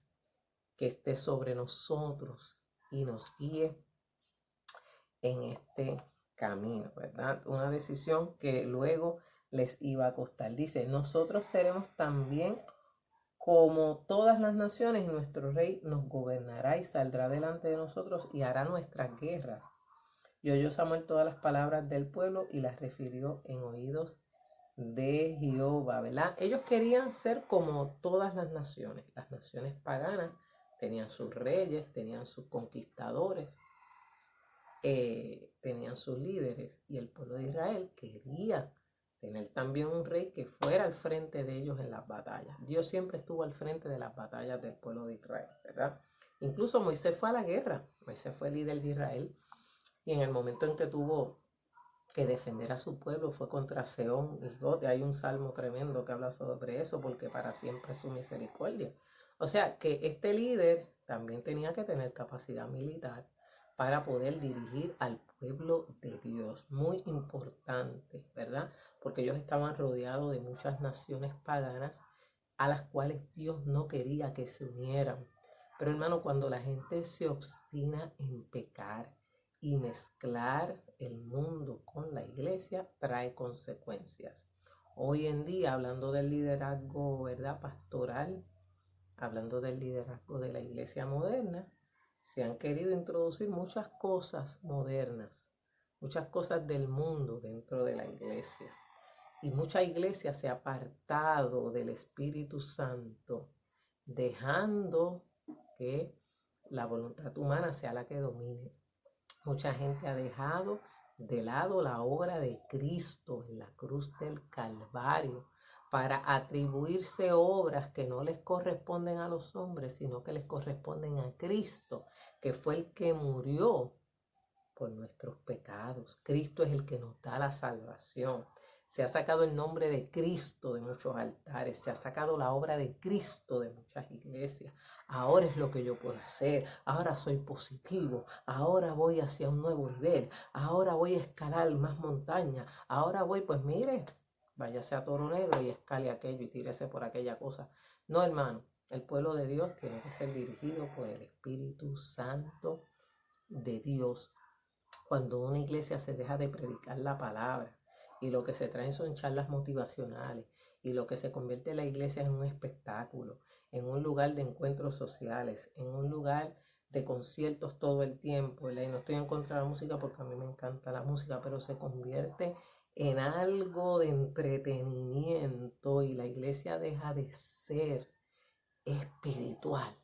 que esté sobre nosotros y nos guíe en este camino, ¿verdad? Una decisión que luego les iba a costar. Dice, nosotros seremos también como todas las naciones, y nuestro rey nos gobernará y saldrá delante de nosotros y hará nuestras guerras. Y oyó Samuel todas las palabras del pueblo y las refirió en oídos de Jehová, ¿verdad? Ellos querían ser como todas las naciones paganas tenían sus reyes, tenían sus conquistadores, tenían sus líderes, y el pueblo de Israel quería tener también un rey que fuera al frente de ellos en las batallas. Dios siempre estuvo al frente de las batallas del pueblo de Israel, ¿verdad? Incluso Moisés fue a la guerra. Moisés fue el líder de Israel y en el momento en que tuvo que defender a su pueblo fue contra Seón y God. Hay un salmo tremendo que habla sobre eso, porque para siempre es su misericordia. O sea que este líder también tenía que tener capacidad militar para poder dirigir al pueblo de Dios. Muy importante, ¿verdad? Porque ellos estaban rodeados de muchas naciones paganas a las cuales Dios no quería que se unieran. Pero hermano, cuando la gente se obstina en pecar y mezclar el mundo con la iglesia, trae consecuencias. Hoy en día, hablando del liderazgo, ¿verdad?, pastoral, hablando del liderazgo de la iglesia moderna, se han querido introducir muchas cosas modernas, muchas cosas del mundo dentro de la iglesia. Y mucha iglesia se ha apartado del Espíritu Santo, dejando que la voluntad humana sea la que domine. Mucha gente ha dejado de lado la obra de Cristo en la cruz del Calvario para atribuirse obras que no les corresponden a los hombres, sino que les corresponden a Cristo, que fue el que murió por nuestros pecados. Cristo es el que nos da la salvación. Se ha sacado el nombre de Cristo de muchos altares, se ha sacado la obra de Cristo de muchas iglesias. Ahora es lo que yo puedo hacer, ahora soy positivo, ahora voy hacia un nuevo nivel, ahora voy a escalar más montaña, ahora voy, pues mire, váyase a Toro Negro y escale aquello y tírese por aquella cosa. No, hermano, el pueblo de Dios tiene que ser dirigido por el Espíritu Santo de Dios. Cuando una iglesia se deja de predicar la palabra y lo que se traen son charlas motivacionales y lo que se convierte la iglesia en un espectáculo, en un lugar de encuentros sociales, en un lugar de conciertos todo el tiempo, ¿verdad? Y no estoy en contra de la música porque a mí me encanta la música, pero se convierte en algo de entretenimiento y la iglesia deja de ser espiritual.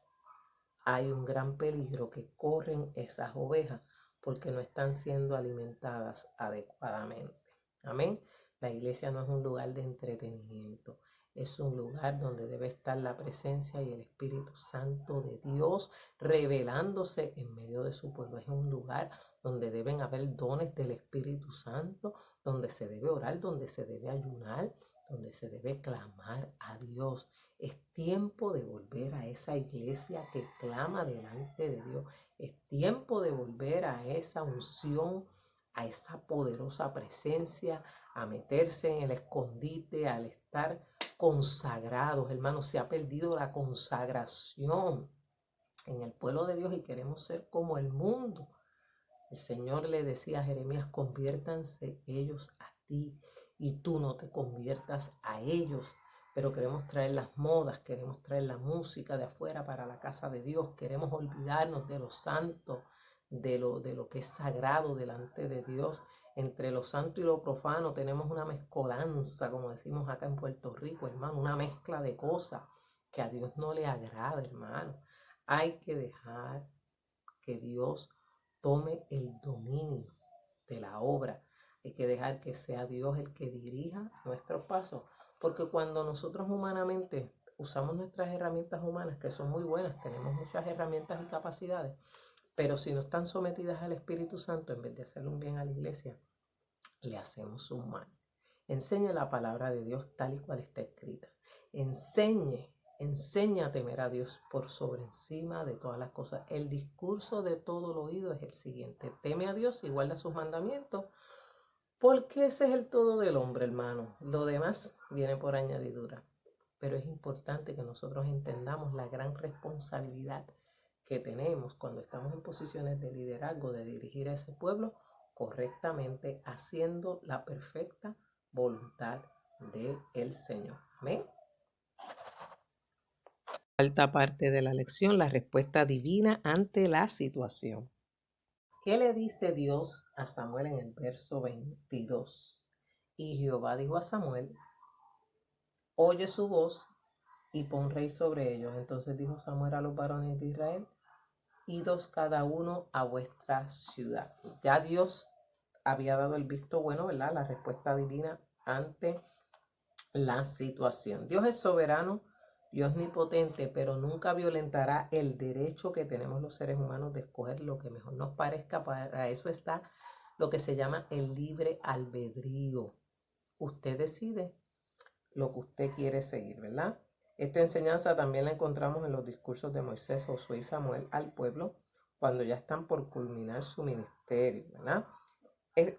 Hay un gran peligro que corren esas ovejas porque no están siendo alimentadas adecuadamente. Amén. La iglesia no es un lugar de entretenimiento, es un lugar donde debe estar la presencia y el Espíritu Santo de Dios revelándose en medio de su pueblo. Es un lugar donde deben haber dones del Espíritu Santo, donde se debe orar, donde se debe ayunar, donde se debe clamar a Dios. Es tiempo de volver a esa iglesia que clama delante de Dios. Es tiempo de volver a esa unción, a esa poderosa presencia, a meterse en el escondite, al estar consagrados. Hermanos, se ha perdido la consagración en el pueblo de Dios y queremos ser como el mundo. El Señor le decía a Jeremías, conviértanse ellos a ti y tú no te conviertas a ellos. Pero queremos traer las modas, queremos traer la música de afuera para la casa de Dios, queremos olvidarnos de lo santo, de lo que es sagrado delante de Dios. Entre lo santo y lo profano tenemos una mezcolanza, como decimos acá en Puerto Rico, hermano, una mezcla de cosas que a Dios no le agrada, hermano. Hay que dejar que Dios tome el dominio de la obra. Hay que dejar que sea Dios el que dirija nuestros pasos. Porque cuando nosotros humanamente usamos nuestras herramientas humanas, que son muy buenas, tenemos muchas herramientas y capacidades, pero si no están sometidas al Espíritu Santo, en vez de hacerle un bien a la iglesia, le hacemos un mal. Enseñe la palabra de Dios tal y cual está escrita. Enseña a temer a Dios por sobre encima de todas las cosas. El discurso de todo lo oído es el siguiente: teme a Dios y guarda sus mandamientos, porque ese es el todo del hombre, hermano. Lo demás viene por añadidura. Pero es importante que nosotros entendamos la gran responsabilidad que tenemos cuando estamos en posiciones de liderazgo, de dirigir a ese pueblo correctamente, haciendo la perfecta voluntad del Señor. Amén. Cuarta parte de la lección, la respuesta divina ante la situación. ¿Qué le dice Dios a Samuel en el verso 22? Y Jehová dijo a Samuel, oye su voz y pon rey sobre ellos. Entonces dijo Samuel a los varones de Israel, idos cada uno a vuestra ciudad. Ya Dios había dado el visto bueno, ¿verdad? La respuesta divina ante la situación. Dios es soberano, Dios es omnipotente, pero nunca violentará el derecho que tenemos los seres humanos de escoger lo que mejor nos parezca. Para eso está lo que se llama el libre albedrío. Usted decide lo que usted quiere seguir, ¿verdad? Esta enseñanza también la encontramos en los discursos de Moisés, Josué y Samuel al pueblo cuando ya están por culminar su ministerio, ¿verdad?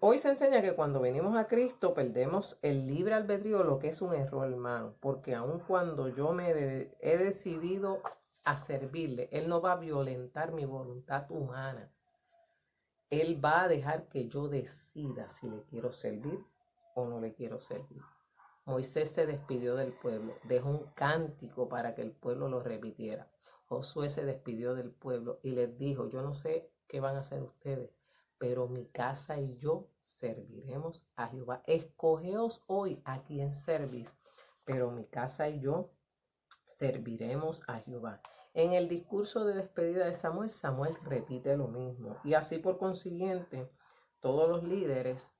Hoy se enseña que cuando venimos a Cristo perdemos el libre albedrío, lo que es un error, hermano, porque aun cuando yo he decidido a servirle, Él no va a violentar mi voluntad humana. Él va a dejar que yo decida si le quiero servir o no le quiero servir. Moisés se despidió del pueblo, dejó un cántico para que el pueblo lo repitiera. Josué se despidió del pueblo y les dijo, yo no sé qué van a hacer ustedes, pero mi casa y yo serviremos a Jehová. Escogeos hoy a quien servís, pero mi casa y yo serviremos a Jehová. En el discurso de despedida de Samuel, Samuel repite lo mismo. Y así por consiguiente, todos los líderes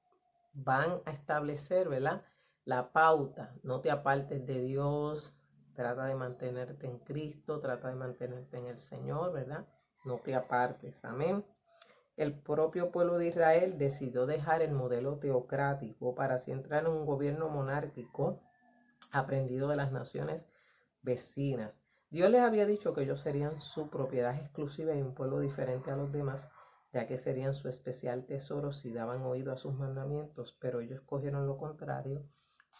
van a establecer, ¿verdad?, la pauta. No te apartes de Dios, trata de mantenerte en Cristo, trata de mantenerte en el Señor, ¿verdad? No te apartes, amén. El propio pueblo de Israel decidió dejar el modelo teocrático para así entrar en un gobierno monárquico aprendido de las naciones vecinas. Dios les había dicho que ellos serían su propiedad exclusiva y un pueblo diferente a los demás, ya que serían su especial tesoro si daban oído a sus mandamientos, pero ellos escogieron lo contrario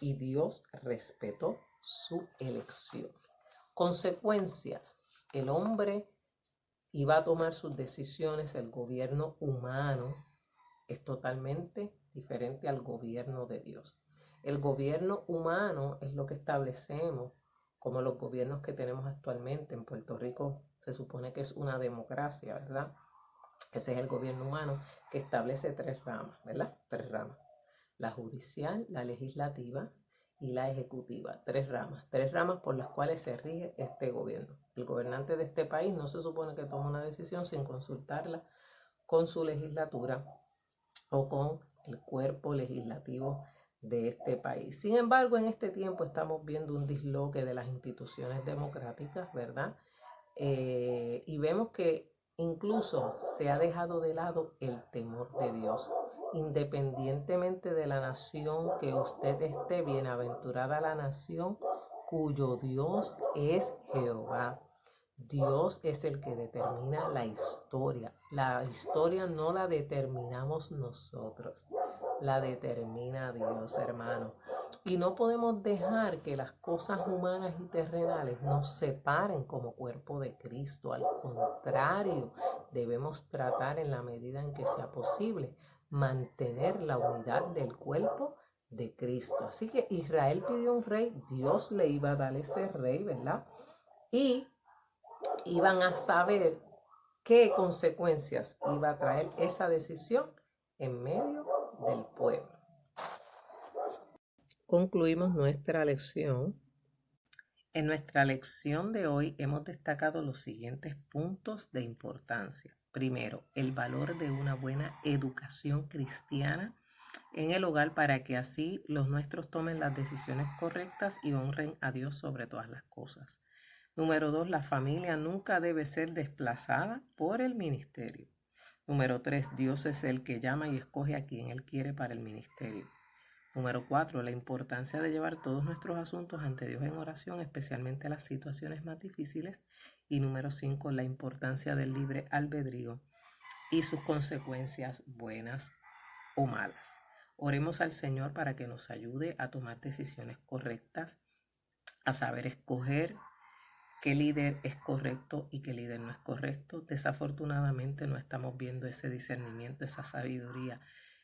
y Dios respetó su elección. Consecuencias: el hombre iba a tomar sus decisiones, el gobierno humano es totalmente diferente al gobierno de Dios. El gobierno humano es lo que establecemos como los gobiernos que tenemos actualmente. En Puerto Rico se supone que es una democracia, ¿verdad? Ese es el gobierno humano que establece 3 ramas, ¿verdad? 3 ramas. La judicial, la legislativa y la ejecutiva. 3 ramas por las cuales se rige este gobierno. El gobernante de este país no se supone que tome una decisión sin consultarla con su legislatura o con el cuerpo legislativo de este país. Sin embargo, en este tiempo estamos viendo un disloque de las instituciones democráticas, ¿verdad? Y vemos que incluso se ha dejado de lado el temor de Dios. Independientemente de la nación que usted esté, bienaventurada la nación cuyo Dios es Jehová. Dios es el que determina la historia. La historia no la determinamos nosotros, la determina Dios, hermano. Y no podemos dejar que las cosas humanas y terrenales nos separen como cuerpo de Cristo. Al contrario, debemos tratar en la medida en que sea posible, mantener la unidad del cuerpo de Cristo. Así que Israel pidió un rey, Dios le iba a dar ese rey, ¿verdad? Y iban a saber qué consecuencias iba a traer esa decisión en medio del pueblo. Concluimos nuestra lección. En nuestra lección de hoy hemos destacado los siguientes puntos de importancia. Primero, el valor de una buena educación cristiana en el hogar para que así los nuestros tomen las decisiones correctas y honren a Dios sobre todas las cosas. Número 2, la familia nunca debe ser desplazada por el ministerio. Número 3, Dios es el que llama y escoge a quien Él quiere para el ministerio. Número 4, la importancia de llevar todos nuestros asuntos ante Dios en oración, especialmente las situaciones más difíciles. Y número 5, la importancia del libre albedrío y sus consecuencias buenas o malas. Oremos al Señor para que nos ayude a tomar decisiones correctas, a saber escoger qué líder es correcto y qué líder no es correcto. Desafortunadamente no estamos viendo ese discernimiento, esa sabiduría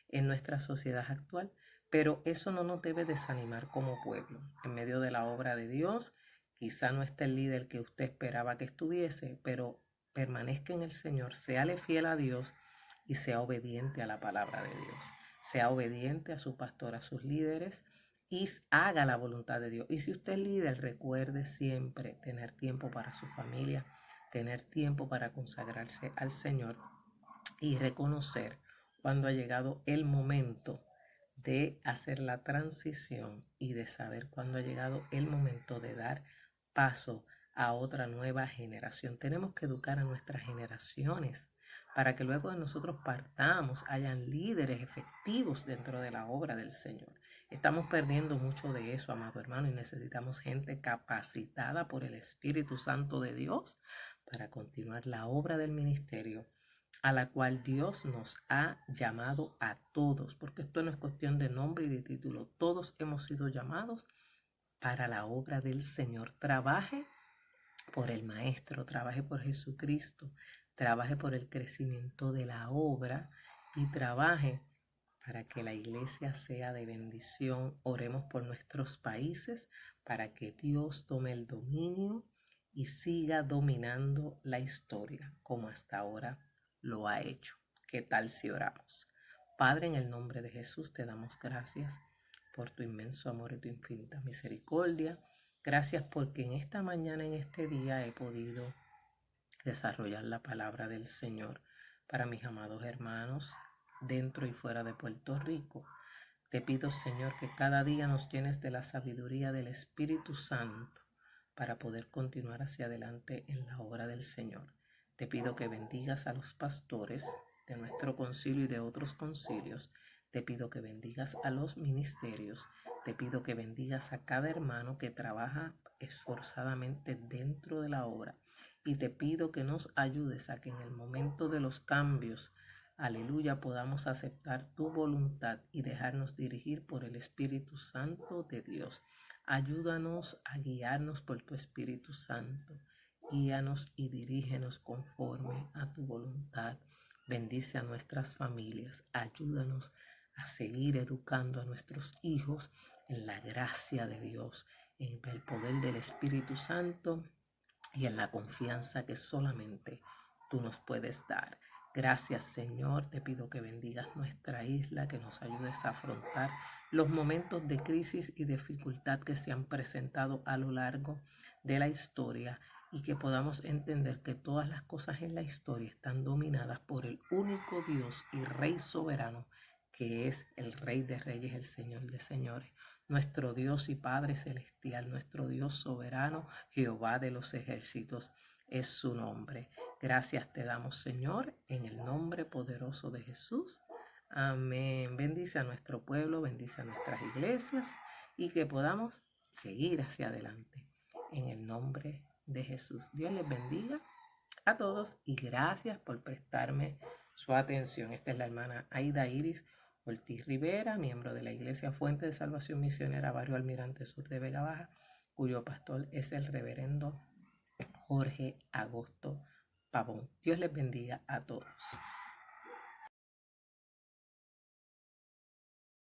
en nuestra sociedad actual, pero eso no nos debe desanimar como pueblo. En medio de la obra de Dios, quizá no esté el líder que usted esperaba que estuviese, pero permanezca en el Señor, séale fiel a Dios y sea obediente a la palabra de Dios. Sea obediente a su pastor, a sus líderes, y haga la voluntad de Dios. Y si usted es líder, recuerde siempre tener tiempo para su familia, tener tiempo para consagrarse al Señor y reconocer cuando ha llegado el momento de hacer la transición y de saber cuándo ha llegado el momento de dar paso a otra nueva generación. Tenemos que educar a nuestras generaciones para que luego de nosotros partamos hayan líderes efectivos dentro de la obra del Señor. Estamos perdiendo mucho de eso, amado hermano, y necesitamos gente capacitada por el Espíritu Santo de Dios para continuar la obra del ministerio a la cual Dios nos ha llamado a todos, porque esto no es cuestión de nombre y de título. Todos hemos sido llamados para la obra del Señor. Trabaje por el Maestro, trabaje por Jesucristo, trabaje por el crecimiento de la obra y trabaje para que la iglesia sea de bendición. Oremos por nuestros países para que Dios tome el dominio y siga dominando la historia como hasta ahora lo ha hecho. ¿Qué tal si oramos? Padre, en el nombre de Jesús te damos gracias por tu inmenso amor y tu infinita misericordia. Gracias porque en esta mañana, en este día, he podido desarrollar la palabra del Señor para mis amados hermanos dentro y fuera de Puerto Rico. Te pido, Señor, que cada día nos llenes de la sabiduría del Espíritu Santo para poder continuar hacia adelante en la obra del Señor. Te pido que bendigas a los pastores de nuestro concilio y de otros concilios. Te pido que bendigas a los ministerios. Te pido que bendigas a cada hermano que trabaja esforzadamente dentro de la obra. Y te pido que nos ayudes a que en el momento de los cambios, aleluya, podamos aceptar tu voluntad y dejarnos dirigir por el Espíritu Santo de Dios. Ayúdanos a guiarnos por tu Espíritu Santo. Guíanos y dirígenos conforme a tu voluntad. Bendice a nuestras familias. Ayúdanos a seguir educando a nuestros hijos en la gracia de Dios, en el poder del Espíritu Santo y en la confianza que solamente tú nos puedes dar. Gracias, Señor. Te pido que bendigas nuestra isla, que nos ayudes a afrontar los momentos de crisis y dificultad que se han presentado a lo largo de la historia y que podamos entender que todas las cosas en la historia están dominadas por el único Dios y Rey soberano, que es el Rey de Reyes, el Señor de Señores, nuestro Dios y Padre celestial, nuestro Dios soberano, Jehová de los ejércitos es su nombre. Gracias te damos, Señor, en el nombre poderoso de Jesús. Amén. Bendice a nuestro pueblo, bendice a nuestras iglesias y que podamos seguir hacia adelante en el nombre de Jesús. Dios les bendiga a todos y gracias por prestarme su atención. Esta es la hermana Aida Iris Ortiz Rivera, miembro de la Iglesia Fuente de Salvación Misionera, Barrio Almirante Sur de Vega Baja, cuyo pastor es el reverendo Jorge Agosto Pavón. Dios les bendiga a todos.